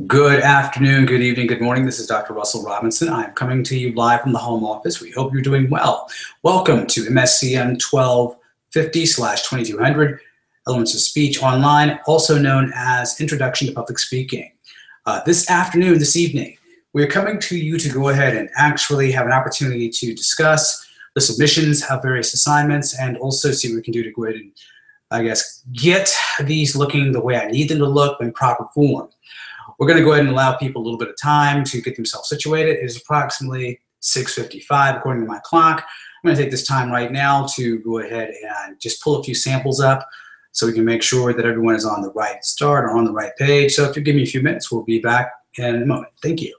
Good afternoon, good evening, good morning. This is Dr. Russell Robinson. I am coming to you live from the home office. We hope you're doing well. Welcome to MSCM 1250/2200, Elements of Speech Online, also known as Introduction to Public Speaking. This evening, we're coming to you to go ahead and actually have an opportunity to discuss the submissions of various assignments and also see what we can do to go ahead and, get these looking the way I need them to look in proper form. We're going to go ahead and allow people a little bit of time to get themselves situated. It is approximately 6:55 according to my clock. I'm going to take this time right now to go ahead and just pull a few samples up so we can make sure that everyone is on the right start or on the right page. So if you give me a few minutes, we'll be back in a moment. Thank you.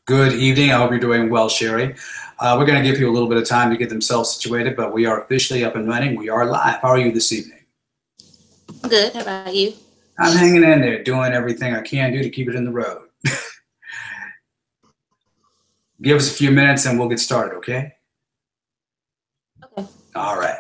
Good evening. I hope you're doing well, Sherry. We're going to give you a little bit of time to get themselves situated, but we are officially up and running. We are live. How are you this evening? Good. How about you? I'm hanging in there, doing everything I can do to keep it in the road. Give us a few minutes and we'll get started, okay? Okay. All right.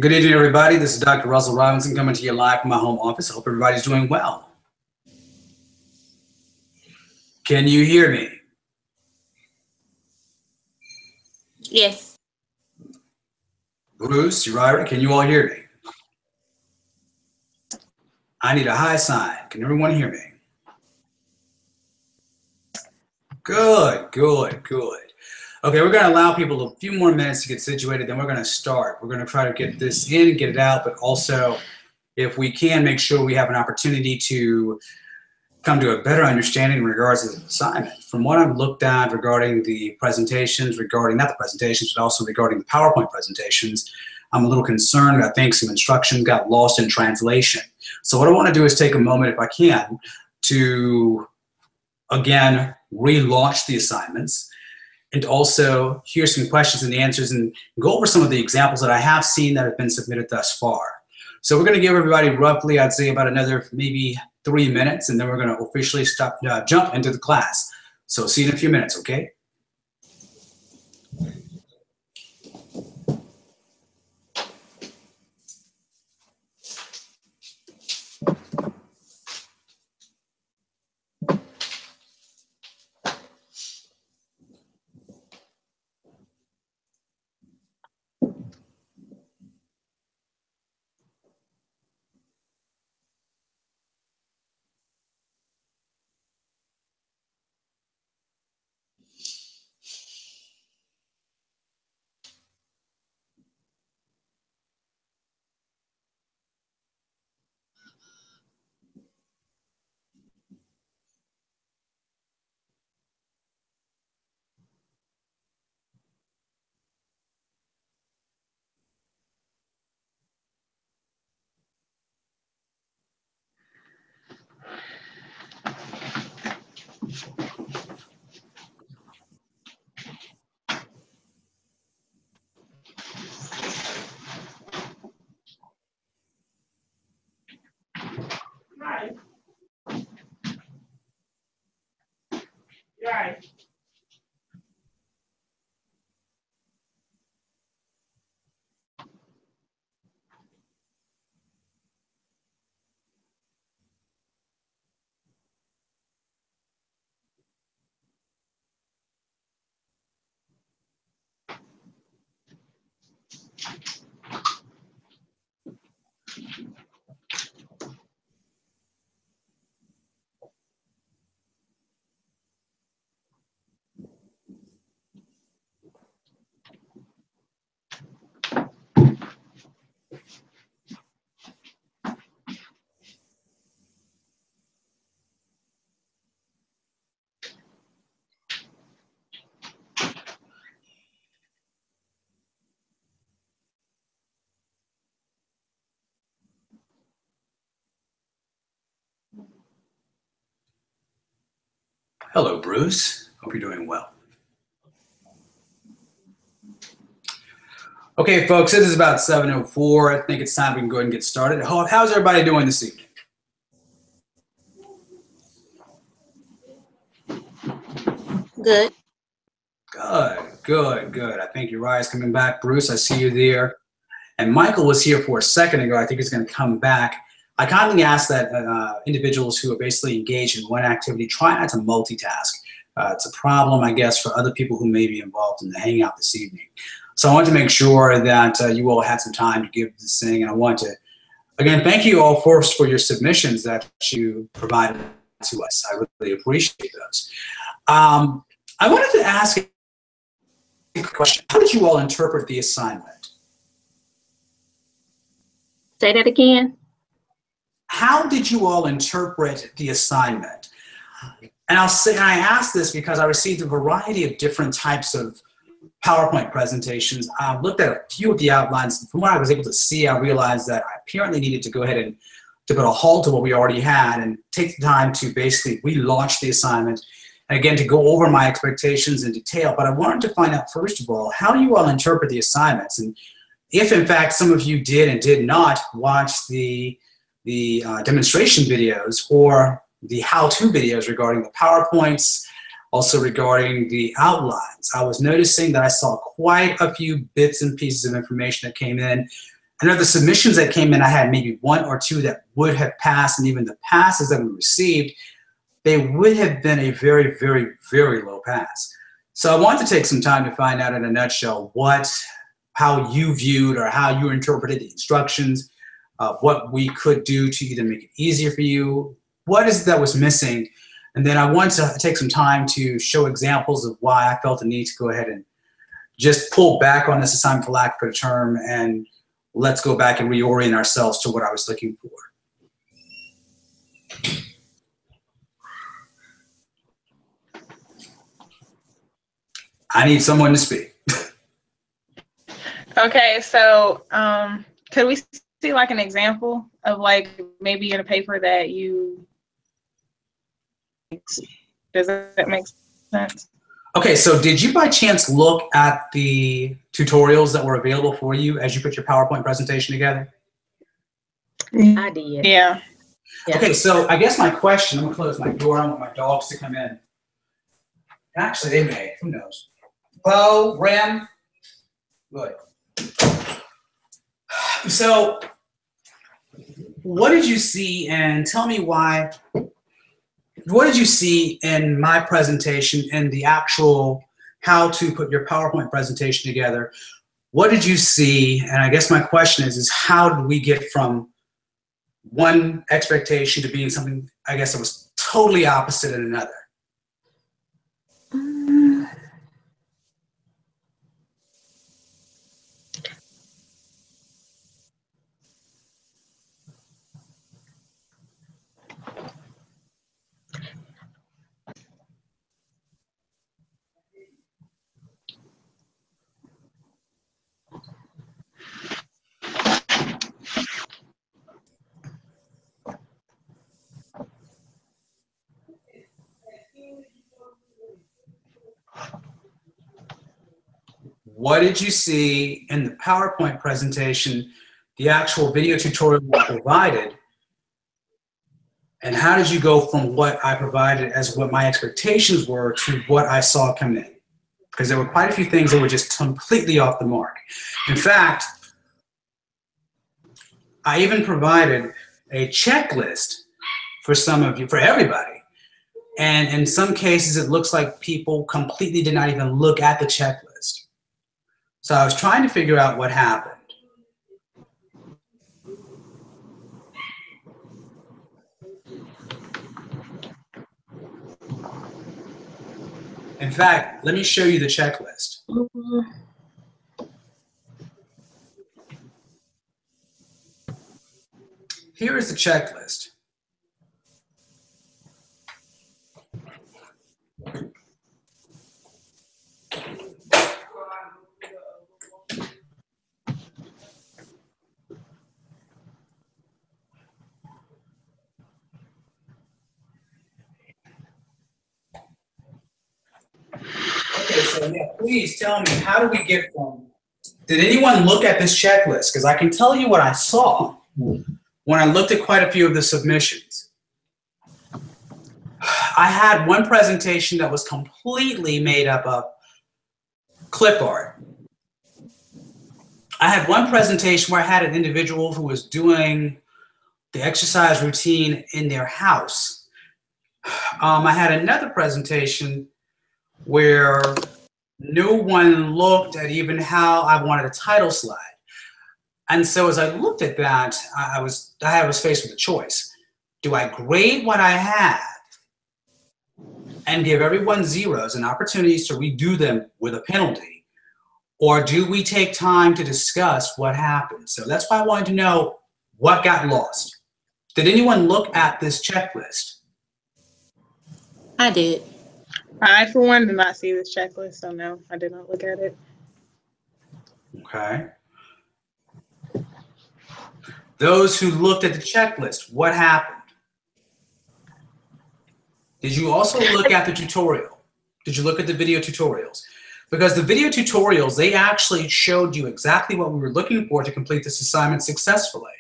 Good evening, everybody. This is Dr. Russell Robinson coming to you live from my home office. I hope everybody's doing well. Can you hear me? Yes. Bruce, Uriah, can you all hear me? I need a high sign. Can everyone hear me? Good, good, good. Okay, we're going to allow people a few more minutes to get situated, then we're going to start. We're going to try to get this in and get it out, but also, if we can, make sure we have an opportunity to come to a better understanding in regards to the assignment. From what I've looked at regarding the presentations, not the presentations, but also regarding the PowerPoint presentations, I'm a little concerned. I think some instructions got lost in translation. So what I want to do is take a moment, if I can, to, again, relaunch the assignments, and also hear some questions and answers and go over some of the examples that I have seen that have been submitted thus far. So we're going to give everybody roughly, I'd say, about another maybe 3 minutes, and then we're going to officially jump into the class. So see you in a few minutes, okay? Right. Hello, Bruce. Hope you're doing well. Okay, folks, it is about 7:04. I think it's time we can go ahead and get started. How's everybody doing this evening? Good. Good, good, good. I think Uriah's coming back. Bruce, I see you there. And Michael was here for a second ago. I think he's going to come back. I kindly ask that individuals who are basically engaged in one activity try not to multitask. It's a problem, I guess, for other people who may be involved in the Hangout this evening. So I want to make sure that you all had some time to give this thing, and I want to, again, thank you all first for your submissions that you provided to us. I really appreciate those. I wanted to ask a question. How did you all interpret the assignment? Say that again. How did you all interpret the assignment? And I ask this because I received a variety of different types of PowerPoint presentations. I looked at a few of the outlines. From what I was able to see, I realized that I apparently needed to go ahead and to put a halt to what we already had and take the time to basically relaunch the assignment. And again, to go over my expectations in detail. But I wanted to find out, first of all, how do you all interpret the assignments? And if, in fact, some of you did and did not watch the demonstration videos or the how-to videos regarding the PowerPoints, also regarding the outlines. I was noticing that I saw quite a few bits and pieces of information that came in. And of the submissions that came in, I had maybe one or two that would have passed, and even the passes that we received, they would have been a very, very, very low pass. So I want to take some time to find out in a nutshell how you viewed or how you interpreted the instructions, what we could do to either make it easier for you, what is it that was missing, and then I want to take some time to show examples of why I felt the need to go ahead and just pull back on this assignment, for lack of a term, and let's go back and reorient ourselves to what I was looking for. I need someone to speak. Okay, so could we see like an example of like maybe in a paper that you, does that make sense? Okay, so did you by chance look at the tutorials that were available for you as you put your PowerPoint presentation together? I did. Yeah. Okay, so I guess my question, I'm gonna close my door, I want my dogs to come in. Actually, they may, who knows? Bo, Ram, good. So, what did you see, and tell me why, what did you see in my presentation and the actual how to put your PowerPoint presentation together? What did you see? And I guess my question is how did we get from one expectation to being something, I guess, that was totally opposite in another? What did you see in the PowerPoint presentation, the actual video tutorial you provided, and how did you go from what I provided as what my expectations were to what I saw come in? Because there were quite a few things that were just completely off the mark. In fact, I even provided a checklist for some of you, for everybody. And in some cases, it looks like people completely did not even look at the checklist. So I was trying to figure out what happened. In fact, let me show you the checklist. Here is the checklist. Okay, so yeah, please tell me, how do we get from, did anyone look at this checklist? Because I can tell you what I saw when I looked at quite a few of the submissions. I had one presentation that was completely made up of clip art. I had one presentation where I had an individual who was doing the exercise routine in their house. I had another presentation where no one looked at even how I wanted a title slide. And so as I looked at that, I was faced with a choice. Do I grade what I have and give everyone zeros and opportunities to redo them with a penalty? Or do we take time to discuss what happened? So that's why I wanted to know what got lost. Did anyone look at this checklist? I did. I, for one, did not see this checklist, so no, I did not look at it. Okay. Those who looked at the checklist, what happened? Did you also look at the tutorial? Did you look at the video tutorials? Because the video tutorials, they actually showed you exactly what we were looking for to complete this assignment successfully.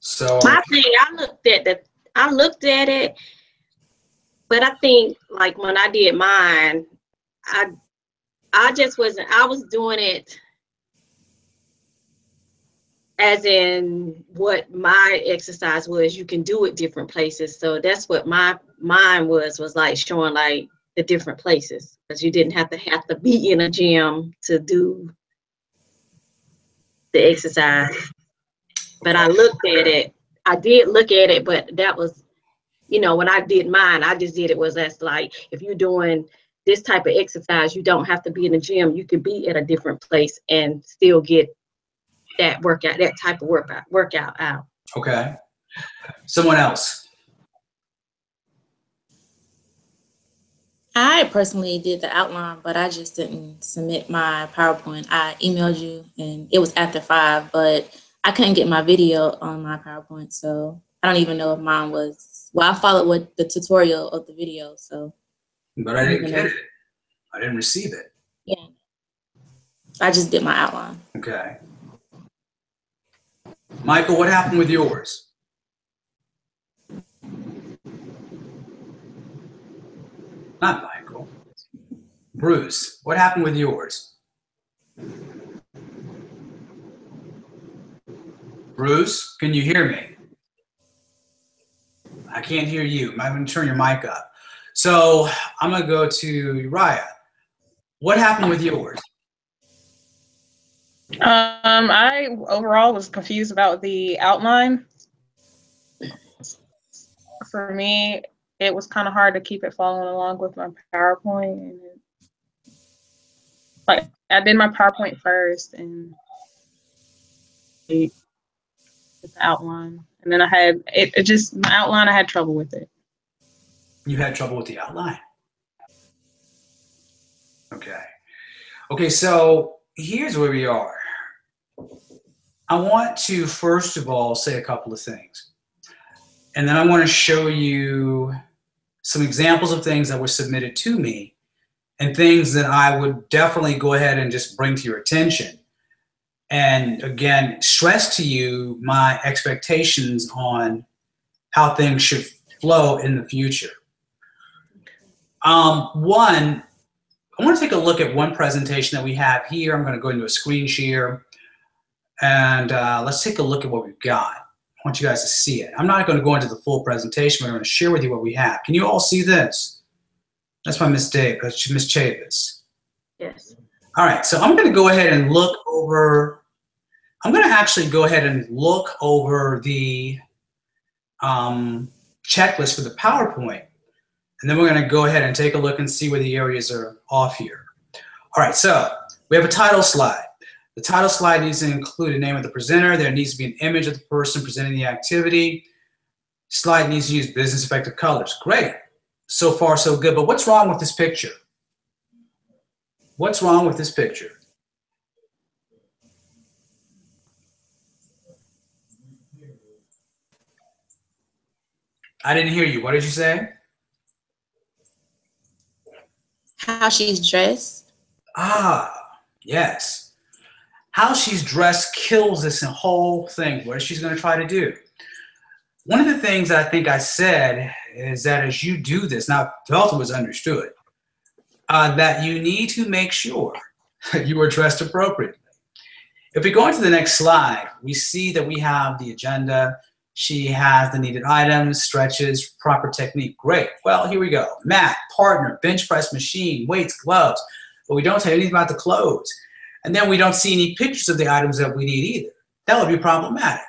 So My thing, I looked at it, but I think like when I did mine, I just wasn't, I was doing it as in what my exercise was. You can do it different places. So that's what mine was like showing like the different places, because you didn't have to be in a gym to do the exercise. But I looked at it. I did look at it, but that was, you know, when I did mine, I just did it was as like, if you're doing this type of exercise, you don't have to be in the gym. You could be at a different place and still get that workout, that type of workout out. okay. Someone else. I personally did the outline, but I just didn't submit my PowerPoint. I emailed you and it was after 5, but I couldn't get my video on my PowerPoint. So I don't even know if mine was, well, I followed with the tutorial of the video. So. But I didn't get it. I didn't receive it. Yeah. I just did my outline. Okay. Michael, what happened with yours? Not Michael. Bruce, what happened with yours? Bruce, can you hear me? I can't hear you. I'm going to turn your mic up. So I'm going to go to Uriah. What happened with yours? I overall was confused about the outline. For me, it was kind of hard to keep it following along with my PowerPoint. And like I did my PowerPoint first and the outline, and then I had it just my outline. I had trouble with it. You had trouble with the outline. Okay. Okay, so here's where we are. I want to first of all say a couple of things. And then I want to show you some examples of things that were submitted to me and things that I would definitely go ahead and just bring to your attention. And again, stress to you my expectations on how things should flow in the future. One, I want to take a look at one presentation that we have here. I'm going to go into a screen share and let's take a look at what we've got. I want you guys to see it. I'm not going to go into the full presentation, but I'm going to share with you what we have. Can you all see this? That's my Miss Davis, Miss Chavis. Yes. All right, so I'm going to go ahead and look over, I'm going to actually go ahead and look over the checklist for the PowerPoint. And then we're going to go ahead and take a look and see where the areas are off here. All right, so we have a title slide. The title slide needs to include a name of the presenter. There needs to be an image of the person presenting the activity. Slide needs to use business effective colors. Great. So far, so good. But what's wrong with this picture? What's wrong with this picture? I didn't hear you. What did you say? How she's dressed. Ah, yes. How she's dressed kills this whole thing. What is she going to try to do? One of the things that I think I said is that as you do this, now Delta was understood, that you need to make sure that you are dressed appropriately. If we go into the next slide, we see that we have the agenda. She has the needed items, stretches, proper technique. Great. Well, here we go. Mat, partner, bench press machine, weights, gloves. But we don't say anything about the clothes. And then we don't see any pictures of the items that we need either. That would be problematic.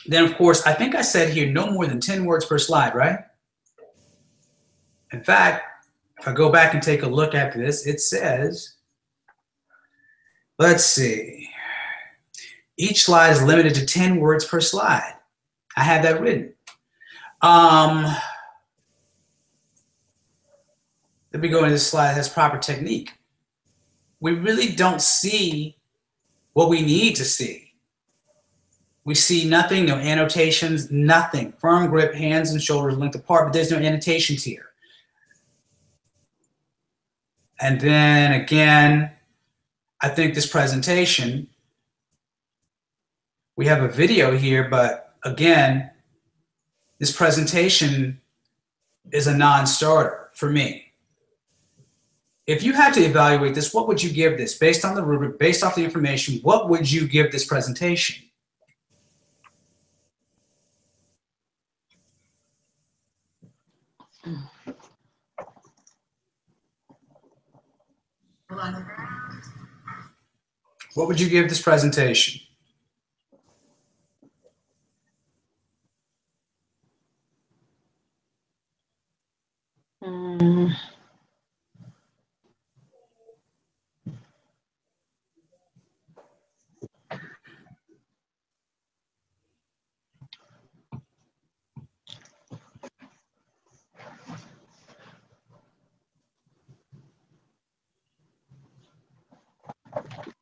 Then, of course, I think I said here no more than 10 words per slide, right? In fact, if I go back and take a look at this, it says, let's see, each slide is limited to 10 words per slide. I have that written. Let me go into this slide that has proper technique. We really don't see what we need to see. We see nothing, no annotations, nothing. Firm grip, hands and shoulders length apart, but there's no annotations here. And then again, I think this presentation, we have a video here, but again, this presentation is a non-starter for me. If you had to evaluate this, what would you give this? Based on the rubric, based off the information, what would you give this presentation? What would you give this presentation?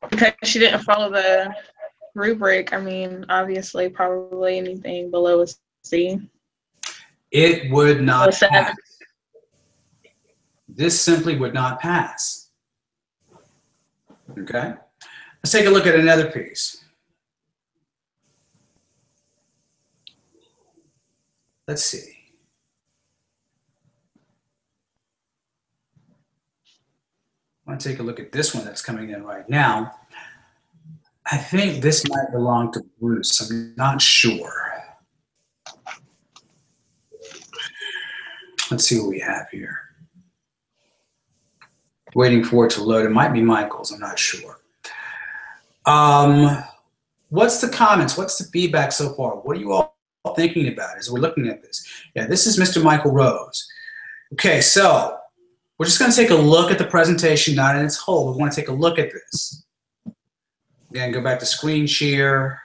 Because she didn't follow the rubric, I mean, obviously, probably anything below a C. It would not Below pass. 7. This simply would not pass. Okay? Let's take a look at another piece. Let's see. I want to take a look at this one that's coming in right now. I think this might belong to Bruce. I'm not sure. Let's see what we have here. Waiting for it to load. It might be Michael's. I'm not sure. What's the comments? What's the feedback so far? What are you all thinking about as we're looking at this? Yeah, this is Mr. Michael Rose. Okay, so we're just going to take a look at the presentation, not in its whole. We want to take a look at this. Again, go back to screen share.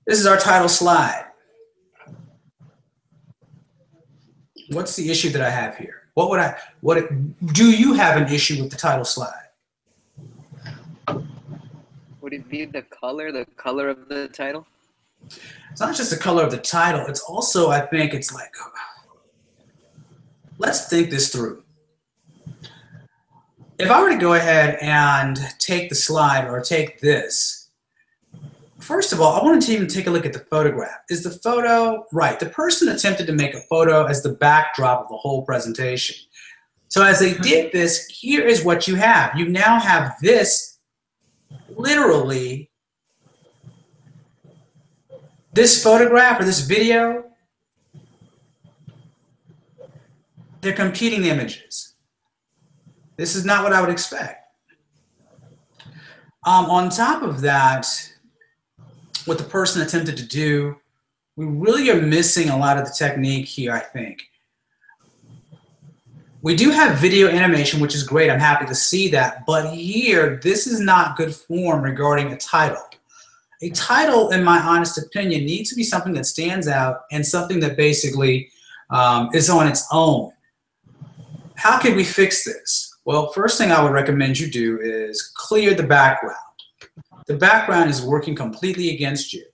This is our title slide. What's the issue that I have here? Do you have an issue with the title slide? Would it be the color of the title? It's not just the color of the title. It's also, I think it's like, let's think this through. If I were to go ahead and take the slide or take this, first of all, I wanted to even take a look at the photograph. Is the photo right? The person attempted to make a photo as the backdrop of the whole presentation. So as they did this, here is what you have. You now have this literally, this photograph or this video, they're competing images. This is not what I would expect. On top of that, what the person attempted to do, we really are missing a lot of the technique here, I think. We do have video animation, which is great. I'm happy to see that. But here, this is not good form regarding a title. A title, in my honest opinion, needs to be something that stands out and something that basically is on its own. How can we fix this? Well, first thing I would recommend you do is clear the background. The background is working completely against you.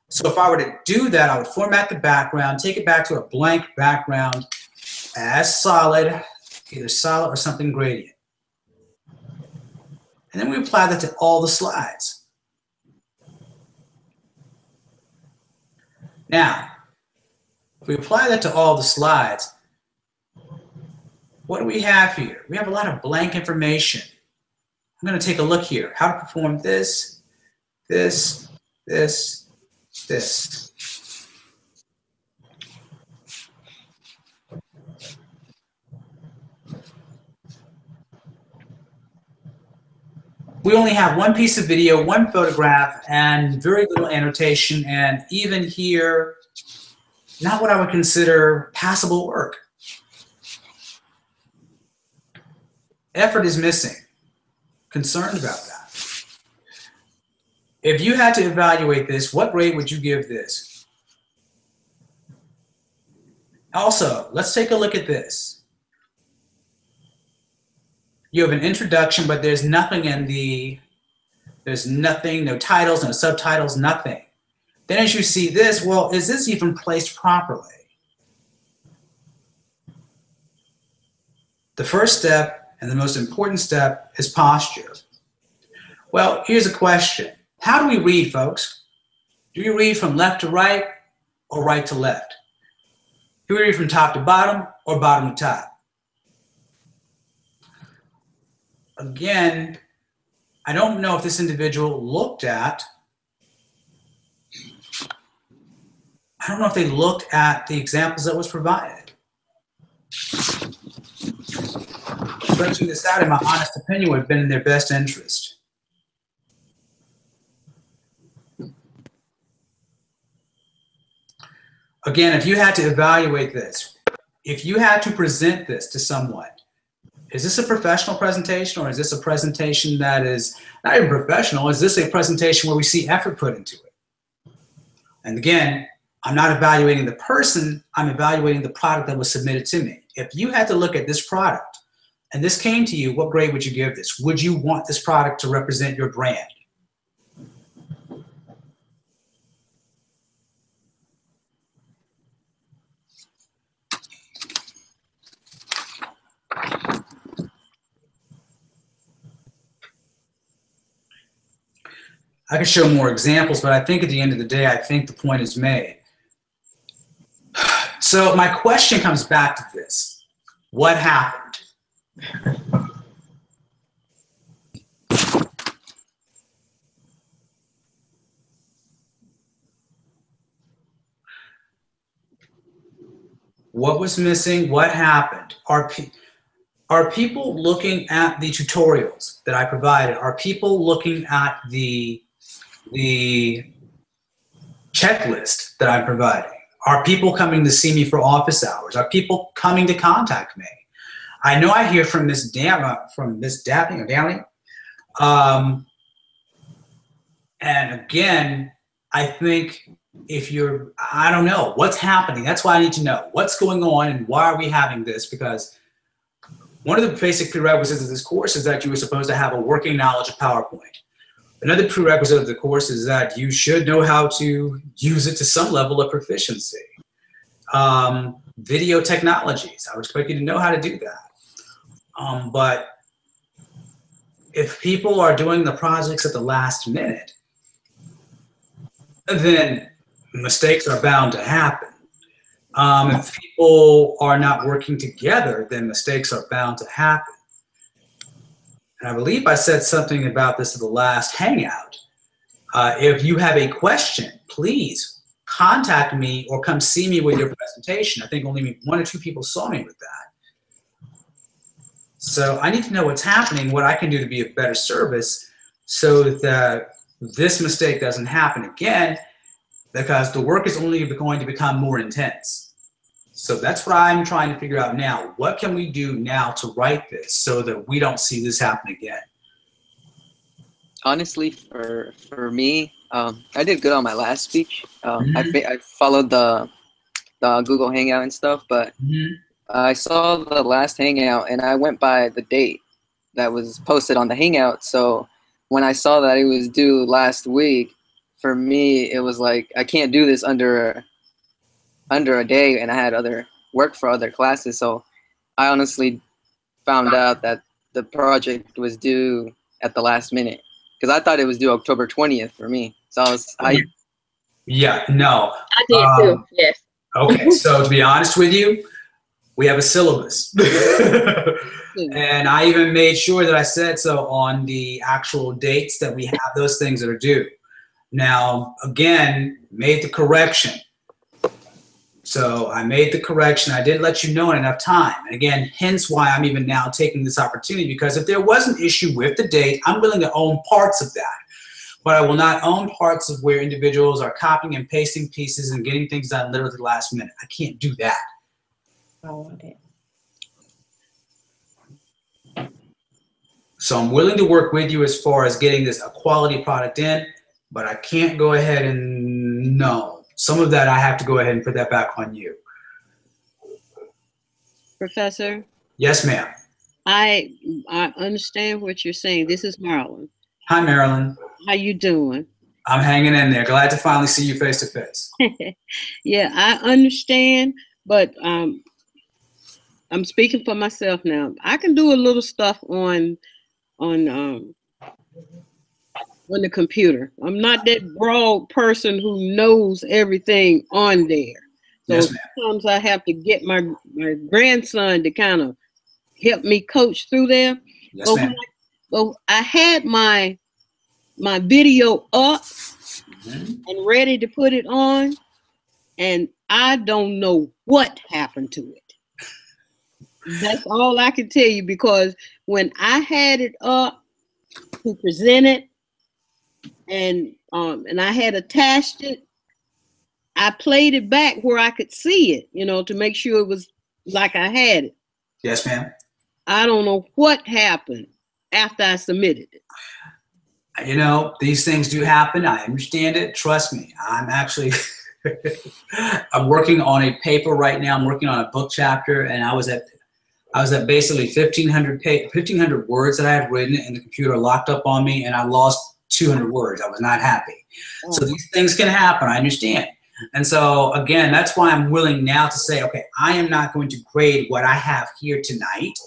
So if I were to do that, I would format the background, take it back to a blank background as solid, either solid or something gradient. And then we apply that to all the slides. Now, if we apply that to all the slides, what do we have here? We have a lot of blank information. I'm going to take a look here. How to perform this, this, this, this. We only have one piece of video, one photograph, and very little annotation, and even here, not what I would consider passable work. Effort is missing. Concerned about that. If you had to evaluate this, what grade would you give this? Also, let's take a look at this. You have an introduction, but there's nothing in there's nothing, no titles, no subtitles, nothing. Then as you see this, well, is this even placed properly? The first step and the most important step is posture. Well, here's a question. How do we read, folks? Do you read from left to right or right to left? Do we read from top to bottom or bottom to top? Again, I don't know if this individual looked at, I don't know if they looked at the examples that was provided. Stretching this out, in my honest opinion, would have been in their best interest. Again, if you had to evaluate this, if you had to present this to someone, is this a professional presentation, or is this a presentation that is not even professional? Is this a presentation where we see effort put into it? And again, I'm not evaluating the person, I'm evaluating the product that was submitted to me. If you had to look at this product and this came to you, what grade would you give this? Would you want this product to represent your brand? I could show more examples, but I think at the end of the day, I think the point is made. So my question comes back to this. What happened? What was missing? What happened? Are people looking at the tutorials that I provided? Are people looking at the checklist that I'm providing? Are people coming to see me for office hours? Are people coming to contact me? I know I hear from Miss Dabney or Downey. And again, I think if you're, I don't know what's happening. That's why I need to know what's going on and why are we having this, because one of the basic prerequisites of this course is that you were supposed to have a working knowledge of PowerPoint. Another prerequisite of the course is that you should know how to use it to some level of proficiency. Video technologies, I would expect you to know how to do that. But if people are doing the projects at the last minute, then mistakes are bound to happen. If people are not working together, then mistakes are bound to happen. And I believe I said something about this at the last Hangout. If you have a question, please contact me or come see me with your presentation. I think only 1 or 2 people saw me with that. So I need to know what's happening, what I can do to be a better service so that this mistake doesn't happen again, because the work is only going to become more intense. So that's what I'm trying to figure out now. What can we do now to write this so that we don't see this happen again? Honestly, for me, I did good on my last speech. I followed the Google Hangout and stuff, but I saw the last Hangout and I went by the date that was posted on the Hangout. So when I saw that it was due last week, for me, it was like, I can't do this under a day, and I had other work for other classes. So I honestly found out that the project was due at the last minute, because I thought it was due October 20th for me. So Yeah, no. I did too, yes. Okay, so to be honest with you, We have a syllabus. And I even made sure that I said so on the actual dates that we have those things that are due. Now, again, made the correction. So I made the correction. I did let you know in enough time. And again, hence why I'm even now taking this opportunity, because if there was an issue with the date, I'm willing to own parts of that. But I will not own parts of where individuals are copying and pasting pieces and getting things done literally at the last minute. I can't do that. I want it. So I'm willing to work with you as far as getting this a quality product in, but I can't go ahead and no. Some of that I have to go ahead and put that back on you. Professor? Yes, ma'am. I understand what you're saying. This is Marilyn. Hi, Marilyn. How you doing? I'm hanging in there. Glad to finally see you face to face. Yeah, I understand, but I'm speaking for myself now. I can do a little stuff on the computer. I'm not that broad person who knows everything on there. So Yes, ma'am. sometimes I have to get my grandson to kind of help me coach through there. Yes, ma'am. But I had my video up and ready to put it on, and I don't know what happened to it. That's all I can tell you, because when I had it up to present it, and I had attached it, I played it back where I could see it, to make sure it was like I had it. Yes, ma'am. I don't know what happened after I submitted it. These things do happen. I understand it. Trust me. I'm actually, I'm working on a paper right now. I'm working on a book chapter, and I was at basically 1,500 words that I had written, and the computer locked up on me, and I lost 200 words. I was not happy. So these things can happen. I understand. And so again, that's why I'm willing now to say, okay, I am not going to grade what I have here tonight.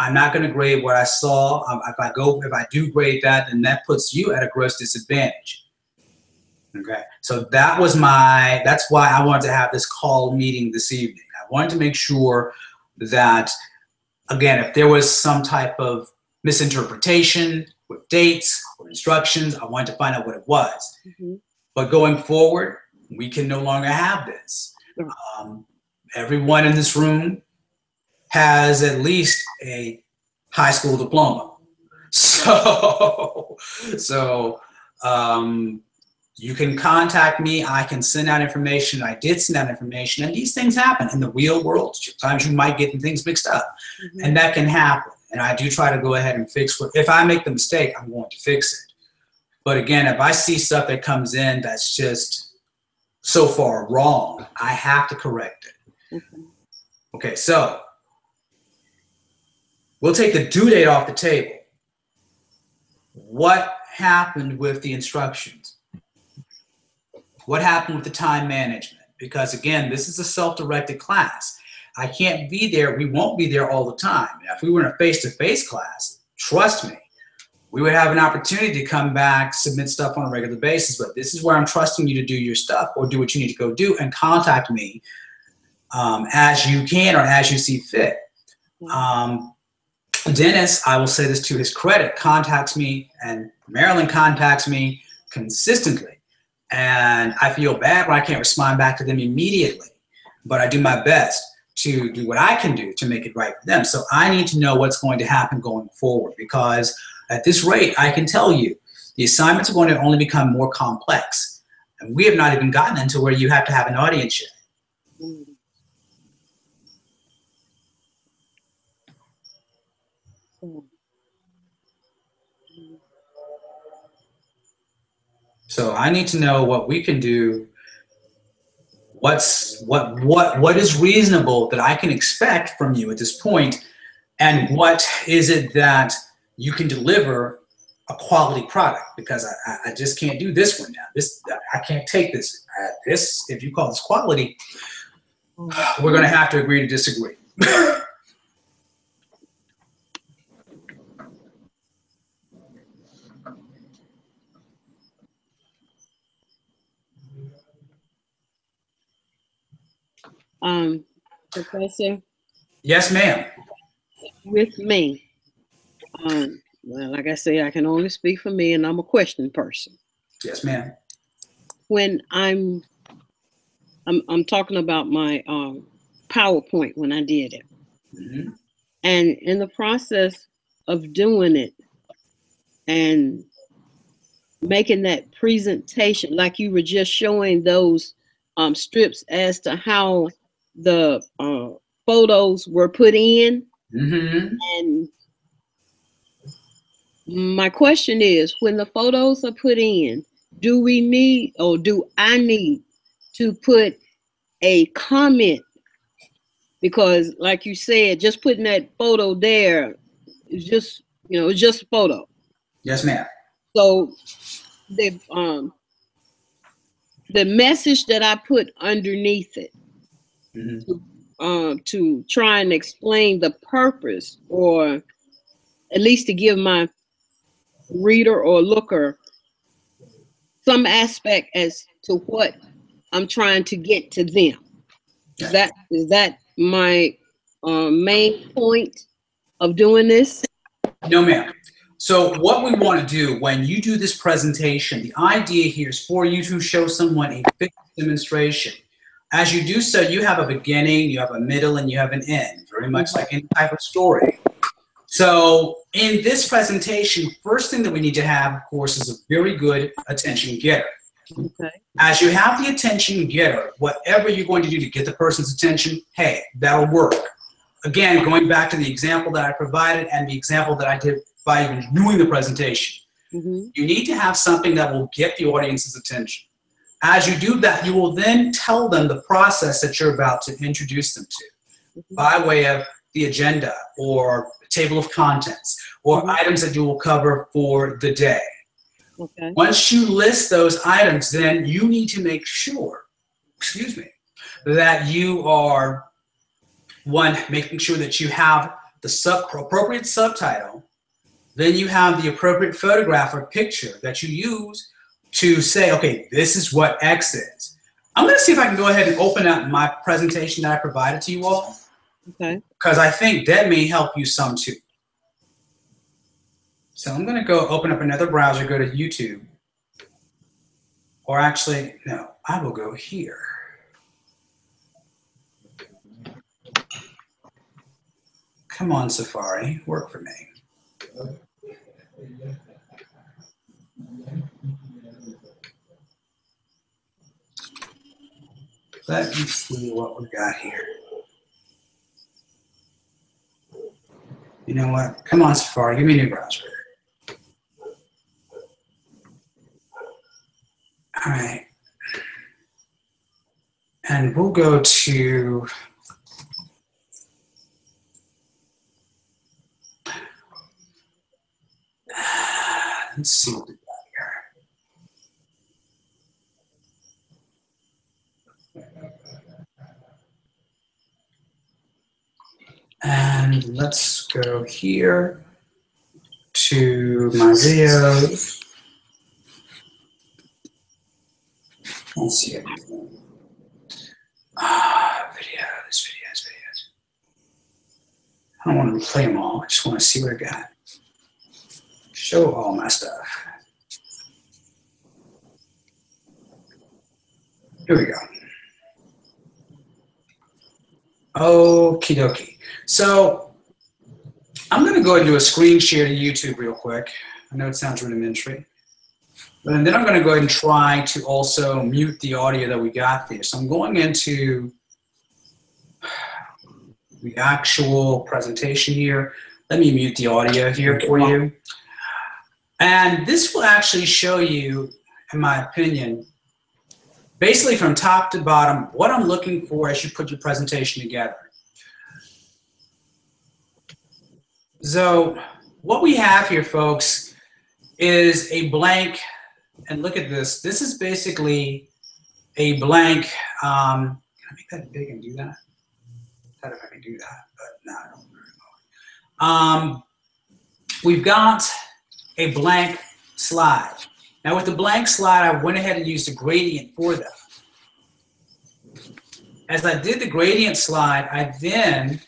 I'm not going to grade what I saw. If I do grade that, then that puts you at a gross disadvantage. Okay. So that's why I wanted to have this call meeting this evening. I wanted to make sure that, again, if there was some type of misinterpretation with dates or instructions, I wanted to find out what it was. But going forward, we can no longer have this. Everyone in this room has at least a high school diploma. So you can contact me. I can send out information. I did send out information, and these things happen in the real world. Sometimes you might get things mixed up, and that can happen. And I do try to go ahead and fix it. If I make the mistake, I'm going to fix it. But again, if I see stuff that comes in that's just so far wrong, I have to correct it. Okay, so we'll take the due date off the table. What happened with the instructions? What happened with the time management? Because again, this is a self-directed class. I can't be there. We won't be there all the time. Now, if we were in a face-to-face class, trust me, we would have an opportunity to come back, submit stuff on a regular basis. But this is where I'm trusting you to do your stuff or do what you need to go do, and contact me as you can or as you see fit. Dennis, I will say this to his credit, contacts me, and Marilyn contacts me consistently. And I feel bad when I can't respond back to them immediately, but I do my best to do what I can do to make it right for them. So I need to know what's going to happen going forward, because at this rate, I can tell you the assignments are going to only become more complex. And we have not even gotten into where you have to have an audience yet. So I need to know what we can do. What is reasonable that I can expect from you at this point, and what is it that you can deliver a quality product? Because I just can't do this one now. I can't take this. This, if you call this quality, we're going to have to agree to disagree. Professor, Yes, ma'am. With me, well, like I say, I can only speak for me, and I'm a question person. Yes, ma'am. When I'm talking about my PowerPoint when I did it, Mm-hmm. and in the process of doing it and making that presentation, like you were just showing those strips as to how the photos were put in. Mm-hmm. And my question is, when the photos are put in, do we need, or do I need to put a comment? Because like you said, just putting that photo there is just, it's just a photo. Yes, ma'am. So the message that I put underneath it, to try and explain the purpose, or at least to give my reader or looker some aspect as to what I'm trying to get to them. Is that my main point of doing this? No, ma'am. So what we want to do when you do this presentation, the idea here is for you to show someone a fixed demonstration. As you do so, you have a beginning, you have a middle, and you have an end, very much like any type of story. So in this presentation, first thing that we need to have, of course, is a very good attention getter. Okay. As you have the attention getter, whatever you're going to do to get the person's attention, hey, that'll work. Again, going back to the example that I provided and the example that I did by even doing the presentation, you need to have something that will get the audience's attention. As you do that, you will then tell them the process that you're about to introduce them to by way of the agenda or table of contents or items that you will cover for the day. Okay. Once you list those items, then you need to make sure, that you are, one, making sure that you have the appropriate subtitle, then you have the appropriate photograph or picture that you use to say, okay, this is what X is. I'm going to see if I can go ahead and open up my presentation that I provided to you all. Okay. Because I think that may help you some too. So I'm going to go open up another browser, go to YouTube. Or actually, no, I will go here. Come on, Safari, work for me. Let me see what we got here. You know what? Come on, Safari, give me a new browser. All right. And we'll go to let's see what we got here. And let's go here to my videos. Let's see everything. Videos. I don't want to play them all. I just want to see what I got. Show all my stuff. Here we go. Okie dokie. So I'm going to go ahead and do a screen share to YouTube real quick. I know it sounds rudimentary. But then I'm going to go ahead and try to also mute the audio that we got there. So I'm going into the actual presentation here. Let me mute the audio here for you. And this will actually show you, in my opinion, basically from top to bottom, what I'm looking for as you put your presentation together. So what we have here, folks, is a blank, and look at this. This is basically a blank, can I make that big and do that? I don't know if I can do that, but no, I don't. We've got a blank slide. Now with the blank slide, I went ahead and used a gradient for that. As I did the gradient slide, I then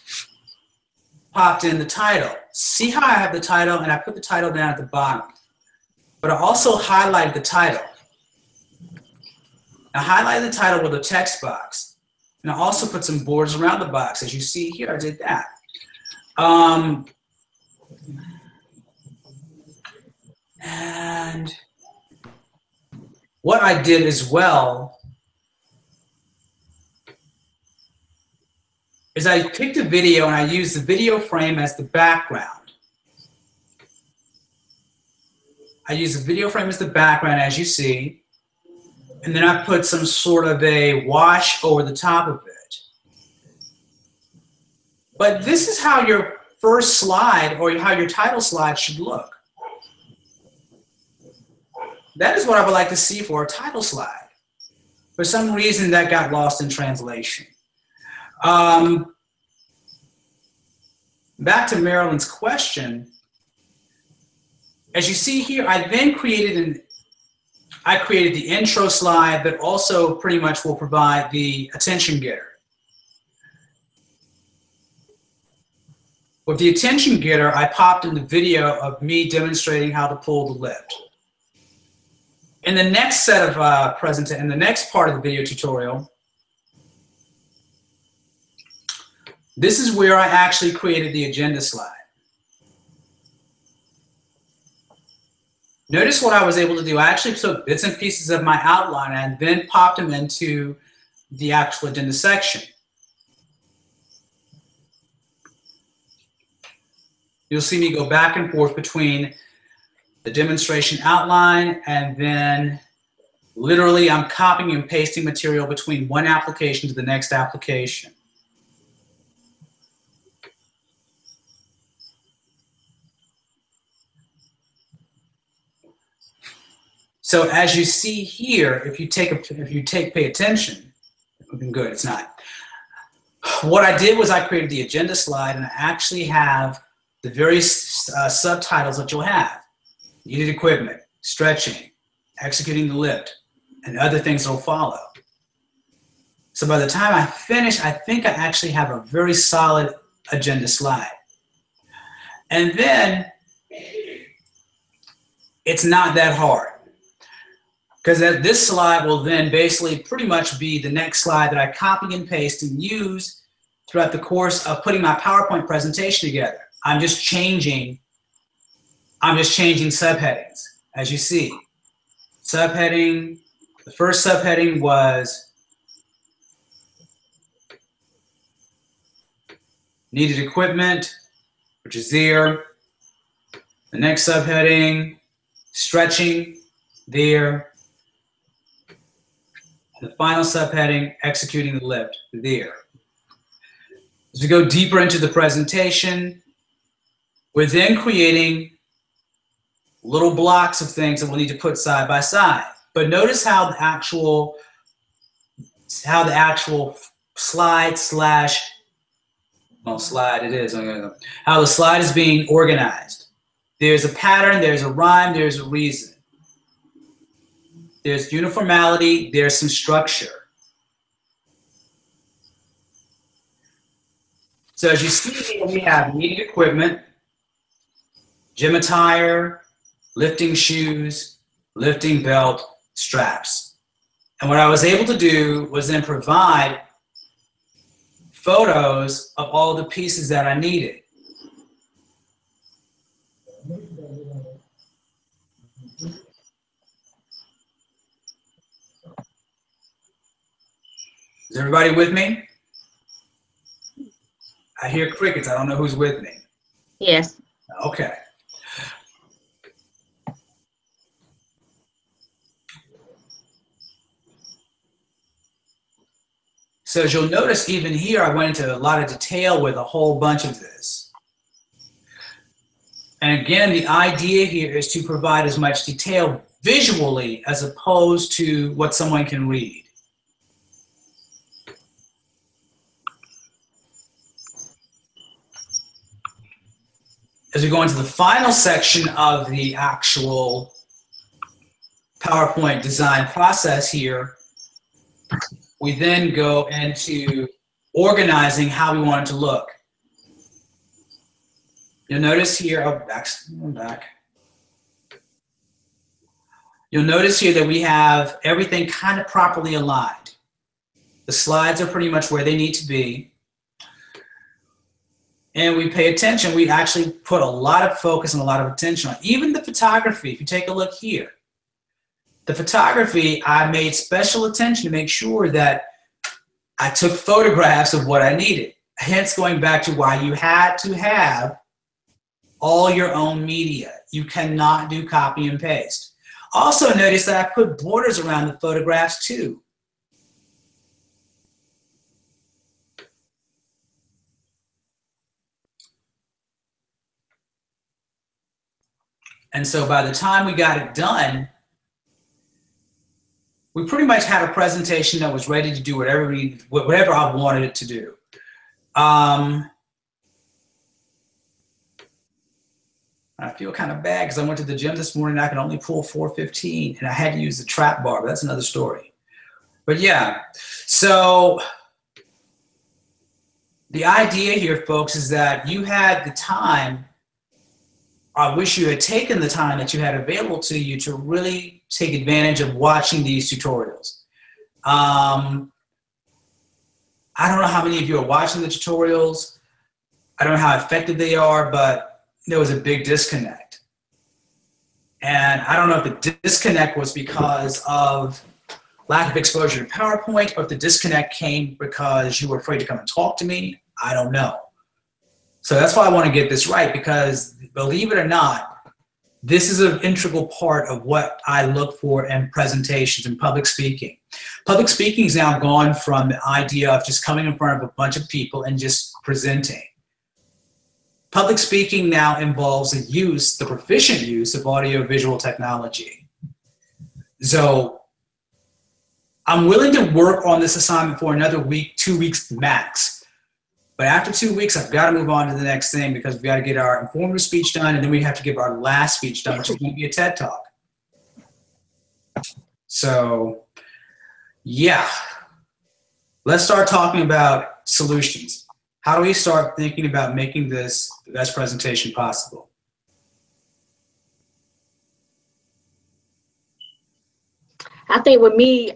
popped in the title. See how I have the title, and I put the title down at the bottom. But I also highlighted the title. I highlighted the title with a text box. And I also put some borders around the box. As you see here, I did that. And what I did as well is I picked a video and I used the video frame as the background. I used the video frame as the background, as you see, and then I put some sort of a wash over the top of it. But this is how your first slide or how your title slide should look. That is what I would like to see for a title slide. For some reason, that got lost in translation. Back to Marilyn's question. As you see here, I then created the intro slide that also pretty much will provide the attention getter. With the attention getter, I popped in the video of me demonstrating how to pull the lift. In the next set of in the next part of the video tutorial, this is where I actually created the agenda slide. Notice what I was able to do. I actually took bits and pieces of my outline and then popped them into the actual agenda section. You'll see me go back and forth between the demonstration outline, and then literally I'm copying and pasting material between one application to the next application. So as you see here, if you pay attention, looking good, it's not. What I did was I created the agenda slide, and I actually have the various subtitles that you'll have. Needed equipment, stretching, executing the lift, and other things that will follow. So by the time I finish, I think I actually have a very solid agenda slide. And then it's not that hard, because this slide will then basically pretty much be the next slide that I copy and paste and use throughout the course of putting my PowerPoint presentation together. I'm just changing subheadings. As you see, subheading, the first subheading was needed equipment, which is there. The next subheading, stretching, there. And the final subheading, executing the lift, there. As we go deeper into the presentation, we're then creating little blocks of things that we'll need to put side by side. But notice how the actual slide slash, well, slide it is, how the slide is being organized. There's a pattern, there's a rhyme, there's a reason. There's uniformity, there's some structure. So as you see here, we have needed equipment, gym attire, lifting shoes, lifting belt, straps. And what I was able to do was then provide photos of all the pieces that I needed. Is everybody with me? I hear crickets. I don't know who's with me. Yes. Okay. So as you'll notice, even here, I went into a lot of detail with a whole bunch of this. And again, the idea here is to provide as much detail visually as opposed to what someone can read. As we go into the final section of the actual PowerPoint design process here, we then go into organizing how we want it to look. You'll notice here, oh, back. You'll notice here that we have everything kind of properly aligned. The slides are pretty much where they need to be. And we pay attention. We actually put a lot of focus and a lot of attention on even the photography. If you take a look here, the photography, I made special attention to make sure that I took photographs of what I needed. Hence going back to why you had to have all your own media. You cannot do copy and paste. Also notice that I put borders around the photographs too. And so by the time we got it done, we pretty much had a presentation that was ready to do whatever I wanted it to do. I feel kind of bad because I went to the gym this morning and I could only pull 415 and I had to use the trap bar, but that's another story. But yeah, so the idea here, folks, is that you had the time. I wish you had taken the time that you had available to you to really take advantage of watching these tutorials. I don't know how many of you are watching the tutorials. I don't know how effective they are, but there was a big disconnect. And I don't know if the disconnect was because of lack of exposure to PowerPoint or if the disconnect came because you were afraid to come and talk to me. I don't know. So that's why I want to get this right, because believe it or not, this is an integral part of what I look for in presentations and public speaking. Public speaking is now gone from the idea of just coming in front of a bunch of people and just presenting. Public speaking now involves the proficient use of audio-visual technology. So I'm willing to work on this assignment for another week, 2 weeks max. But after 2 weeks, I've got to move on to the next thing because we've got to get our informative speech done, and then we have to give our last speech done, which is going to be a TED Talk. So, yeah. Let's start talking about solutions. How do we start thinking about making this the best presentation possible? I think with me,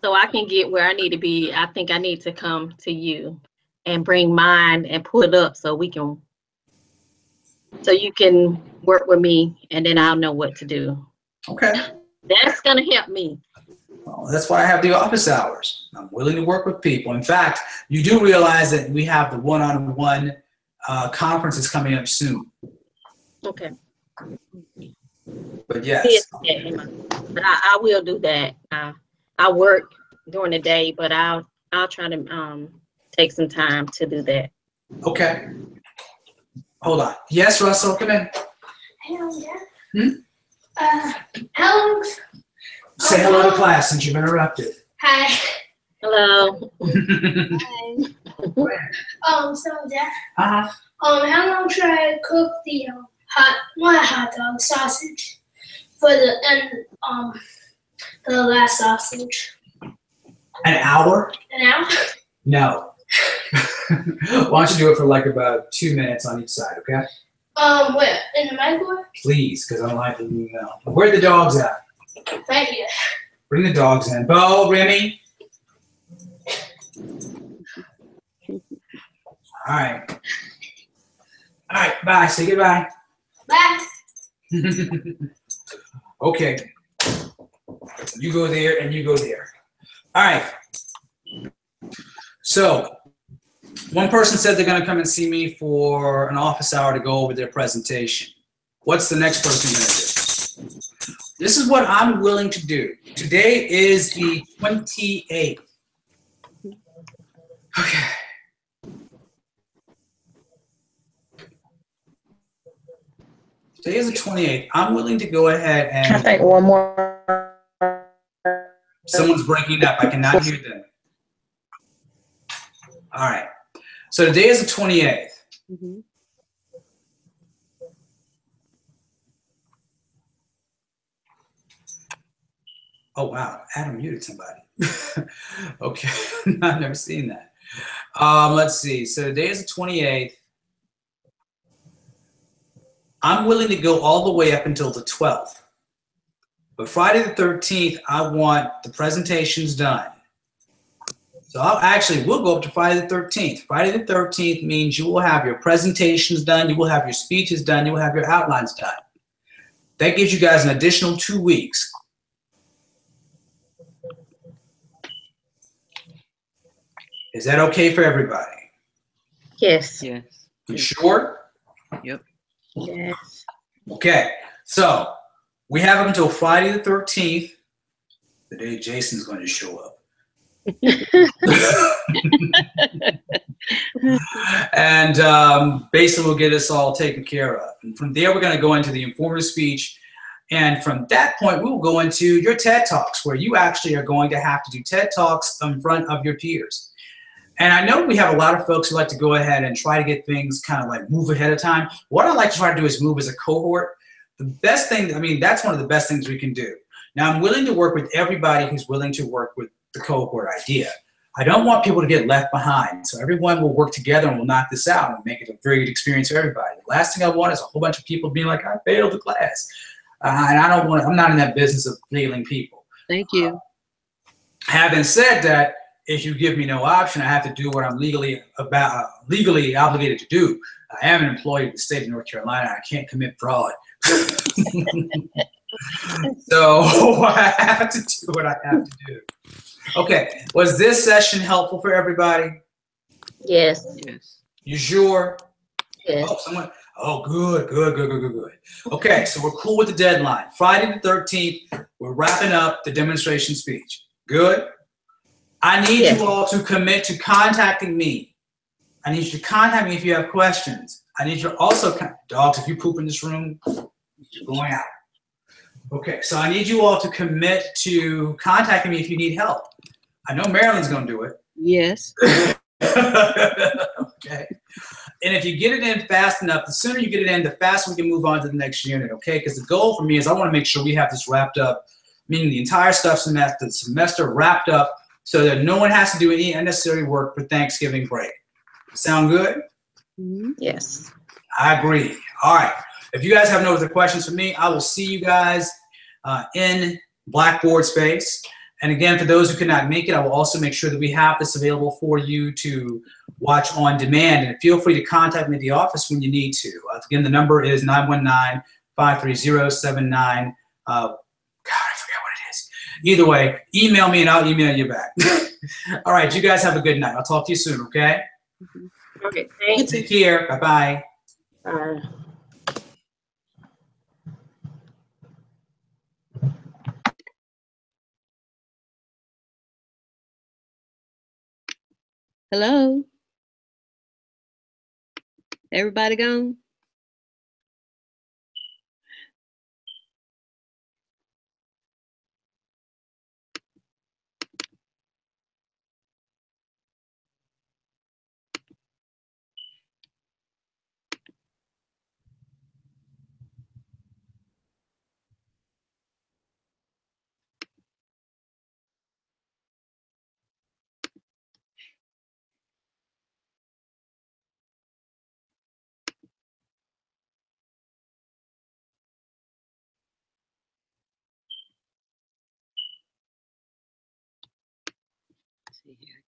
so I can get where I need to be, I think I need to come to you and bring mine and pull it up so you can work with me and then I'll know what to do. Okay. That's gonna help me. Well, that's why I have the office hours. I'm willing to work with people. In fact, you do realize that we have the one-on-one conferences coming up soon. Okay. But yes. But I will do that. I work during the day, but I'll try to take some time to do that. Okay. Hold on. Yes, Russell, come in. Hello, Dad. How long? Say hello to class since you've interrupted. Hi. Hello. Hi. So Dad. Uh-huh. How long should I cook the hot dog sausage for the last sausage? An hour? An hour? No. Why don't you do it for like about 2 minutes on each side, okay? Where? In the microwave? Please, because I don't like to do that. Where are the dogs at? Right here. Bring the dogs in. Bo, Remy. All right. All right, bye. Say goodbye. Bye. Okay. You go there and you go there. All right. So, one person said they're going to come and see me for an office hour to go over their presentation. What's the next person going to do? This is what I'm willing to do. Today is the 28th. Okay. Today is the 28th. I'm willing to go ahead and... I think one more. Someone's breaking up. I cannot hear them. All right. So today is the 28th. Mm-hmm. Oh, wow. Adam muted somebody. Okay. I've never seen that. Let's see. So today is the 28th. I'm willing to go all the way up until the 12th. But Friday the 13th, I want the presentations done. So we'll go up to Friday the 13th. Friday the 13th means you will have your presentations done, you will have your speeches done, you will have your outlines done. That gives you guys an additional 2 weeks. Is that okay for everybody? Yes. Yes. You sure? Yep. Yes. Okay, so we have up until Friday the 13th, the day Jason's going to show up. And basically we'll get us all taken care of. And from there, we're going to go into the informative speech. And from that point, we will go into your TED Talks, where you actually are going to have to do TED Talks in front of your peers. And I know we have a lot of folks who like to go ahead and try to get things kind of like move ahead of time. What I like to try to do is move as a cohort. The best thing, I mean, that's one of the best things we can do. Now, I'm willing to work with everybody who's willing to work with the cohort idea. I don't want people to get left behind. So everyone will work together and we'll knock this out and make it a very good experience for everybody. The last thing I want is a whole bunch of people being like, I failed the class. And I don't want, I'm not in that business of failing people. Thank you. Having said that, if you give me no option, I have to do what I'm legally obligated to do. I am an employee of the state of North Carolina. I can't commit fraud. So I have to do what I have to do. Okay, was this session helpful for everybody? Yes. Yes. You sure? Yes. Oh, good. Okay, so we're cool with the deadline. Friday the 13th, we're wrapping up the demonstration speech. Good? I need you all to commit to contacting me. I need you to contact me if you have questions. I need you to also, dogs, if you poop in this room, you're going out. Okay, so I need you all to commit to contacting me if you need help. I know Marilyn's going to do it. Yes. Okay. And if you get it in fast enough, the sooner you get it in, the faster we can move on to the next unit, okay? Because the goal for me is I want to make sure we have this wrapped up, meaning the entire semester wrapped up so that no one has to do any unnecessary work for Thanksgiving break. Sound good? Yes. I agree. All right. If you guys have no other questions for me, I will see you guys in Blackboard space. And again, for those who could not make it, I will also make sure that we have this available for you to watch on demand. And feel free to contact me at the office when you need to. Again, the number is 919-530-79. God, I forgot what it is. Either way, email me and I'll email you back. All right, you guys have a good night. I'll talk to you soon, okay? Okay, thanks. Take care. Bye-bye. Bye. Hello? Everybody gone? See here.